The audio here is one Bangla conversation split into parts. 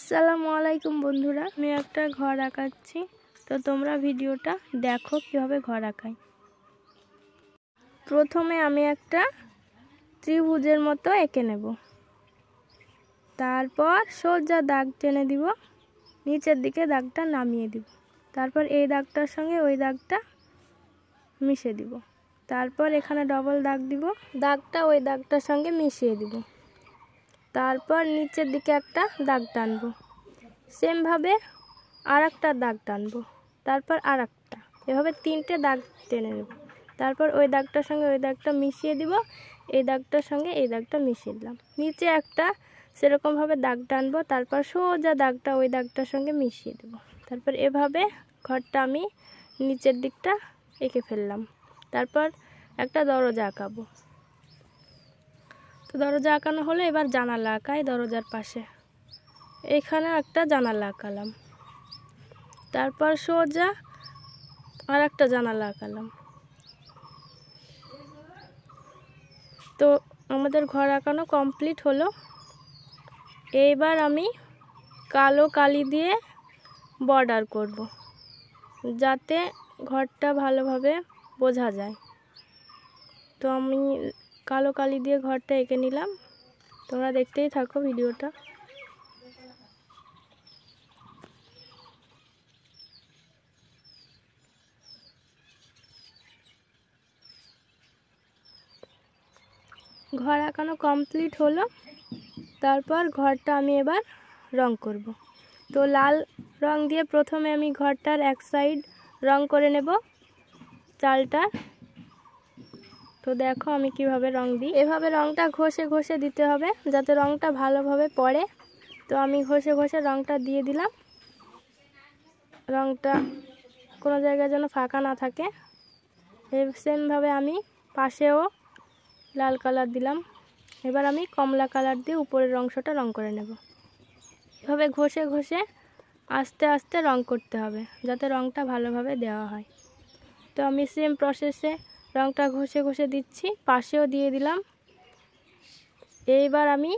আসসালামু আলাইকুম বন্ধুরা, আমি একটা ঘর আঁকাচ্ছি। তো তোমরা ভিডিওটা দেখো কিভাবে ঘর আঁকাই। প্রথমে আমি একটা ত্রিভুজের মতো এঁকে নেব, তারপর সোজা দাগ টেনে দিব, নিচের দিকে দাগটা নামিয়ে দিব, তারপর এই দাগটার সঙ্গে ওই দাগটা মিশিয়ে দিব, তারপর এখানে ডবল দাগ দিব, দাগটা ওই দাগটার সঙ্গে মিশিয়ে দিব, তারপর নিচের দিকে একটা দাগ টানবো, সেমভাবে আর একটা দাগ টানবো, তারপর আর একটা, এভাবে তিনটে দাগ টেনে নেব, তারপর ওই দাগটার সঙ্গে ওই দাগটা মিশিয়ে দিব, এই দাগটার সঙ্গে এই দাগটা মিশিয়ে দিলাম, নিচে একটা সেরকমভাবে দাগ টানবো, তারপর সোজা দাগটা ওই দাগটার সঙ্গে মিশিয়ে দেব, তারপর এভাবে ঘরটা আমি নিচের দিকটা এঁকে ফেললাম। তারপর একটা দরজা আঁকাবো। তো দরজা আঁকানো হলো, এবার জানালা আঁকাই। দরজার পাশে এখানে একটা জানালা আঁকালাম, তারপর সোজা আর একটা জানালা আঁকালাম। তো আমাদের ঘর আঁকানো কমপ্লিট হলো। এইবার আমি কালো কালি দিয়ে বর্ডার করব, যাতে ঘরটা ভালোভাবে বোঝা যায়। তো আমি কালো কালি দিয়ে ঘরটা এঁকে নিলাম, তোমরা দেখতেই থাকো ভিডিওটা। ঘর আঁকানো কমপ্লিট হলো। তারপর ঘরটা আমি এবার রং করব। তো লাল রং দিয়ে প্রথমে আমি ঘরটার এক সাইড রং করে নেব, চালটা। তো দেখো আমি কিভাবে রং দিই। এভাবে রংটা ঘষে ঘষে দিতে হবে, যাতে রংটা ভালোভাবে পড়ে। তো আমি ঘষে ঘষে রংটা দিয়ে দিলাম। রংটা কোনো জায়গায় যেন ফাঁকা না থাকে। সেমভাবে আমি পাশেও লাল কালার দিলাম। এবার আমি কমলা কালার দিয়ে উপরের অংশটা রং করে নেব। এভাবে ঘষে ঘষে আস্তে আস্তে রং করতে হবে, যাতে রংটা ভালোভাবে দেওয়া হয়। তো আমি সেম প্রসেসে রংটা ঘষে ঘষে দিচ্ছি, পাশেও দিয়ে দিলাম। এইবার আমি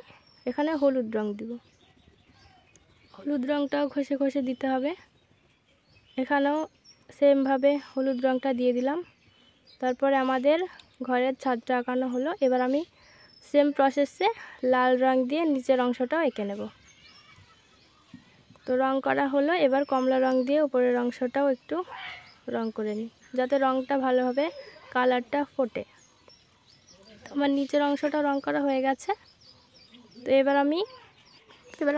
এখানে হলুদ রং দিব। হলুদ রংটাও ঘষে ঘষে দিতে হবে। এখানেও সেমভাবে হলুদ রংটা দিয়ে দিলাম। তারপরে আমাদের ঘরের ছাদটা আঁকানো হলো। এবার আমি সেম প্রসেসে লাল রং দিয়ে নিচের অংশটাও এঁকে নেব। তো রং করা হলো। এবার কমলা রং দিয়ে উপরের অংশটাও একটু রং করে নিই, যাতে রংটা ভালোভাবে কালারটা ফোটে। তো আমার নিচের অংশটা রং করা হয়ে গেছে। তো এবার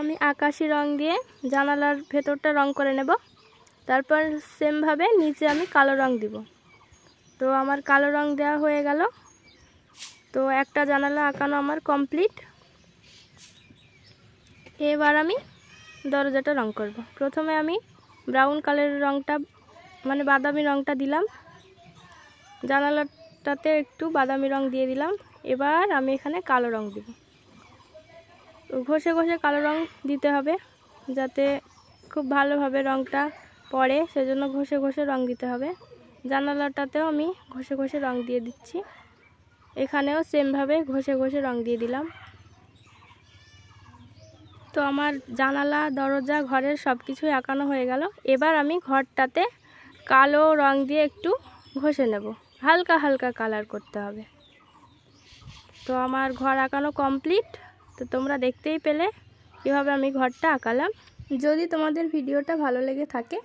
আমি আকাশি রং দিয়ে জানালার ভেতরটা রং করে নেব। তারপর সেমভাবে নিচে আমি কালো রং দিব। তো আমার কালো রং দেওয়া হয়ে গেল। তো একটা জানালা আঁকানো আমার কমপ্লিট। এবার আমি দরজাটা রং করব। প্রথমে আমি ব্রাউন কালারের রংটা, মানে বাদামি রংটা দিলাম, জানালাটাতে একটু বাদামি রং দিয়ে দিলাম। এবার আমি এখানে কালো রং দিব। ঘষে ঘষে কালো রং দিতে হবে, যাতে খুব ভালোভাবে রংটা পড়ে, সেজন্য ঘষে ঘষে রং দিতে হবে। জানালাটাতেও আমি ঘষে ঘষে রং দিয়ে দিচ্ছি। এখানেও সেমভাবে ঘষে ঘষে রং দিয়ে দিলাম। তো আমার জানালা, দরজা, ঘরের সব কিছুই আঁকানো হয়ে গেল। এবার আমি ঘরটাতে কালো রং দিয়ে একটু ঘষে নেব, হালকা হালকা কালার করতে হবে। তো আমার ঘর আঁকানো কমপ্লিট। তো তোমরা দেখতেই পেলে কীভাবে আমি ঘরটা আঁকালাম। যদি তোমাদের ভিডিওটা ভালো লেগে থাকে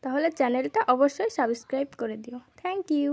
তাহলে চ্যানেলটা অবশ্যই সাবস্ক্রাইব করে দিও। Thank you.